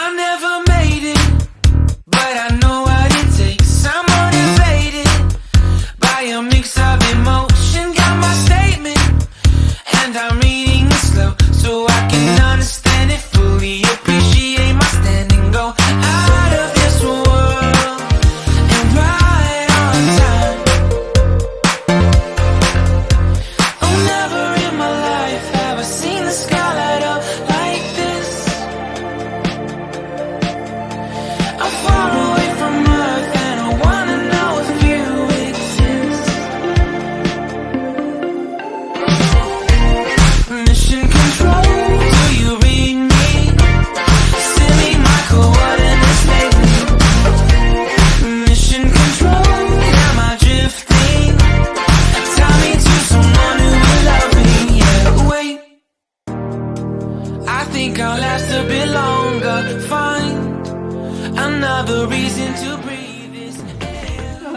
I never made it, but I know what it takes. I'm motivated by a mix of emotion. Got my statement, and I'm reading it slow so I can understand it fully. Appreciate my standing, go out of this world and right on time. Oh, never in my life have I seen the sky light up like this. I'm far away from Earth and I wanna know if you exist. Mission control, do you read me? Send me my coordinates lately. Mission control, am I drifting? Tie me to someone who will love me. Yeah, wait, I think I'll last a bit longer. Find another reason to breathe this air.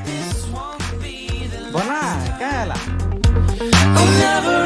This won't be the Buona, cala. oh, never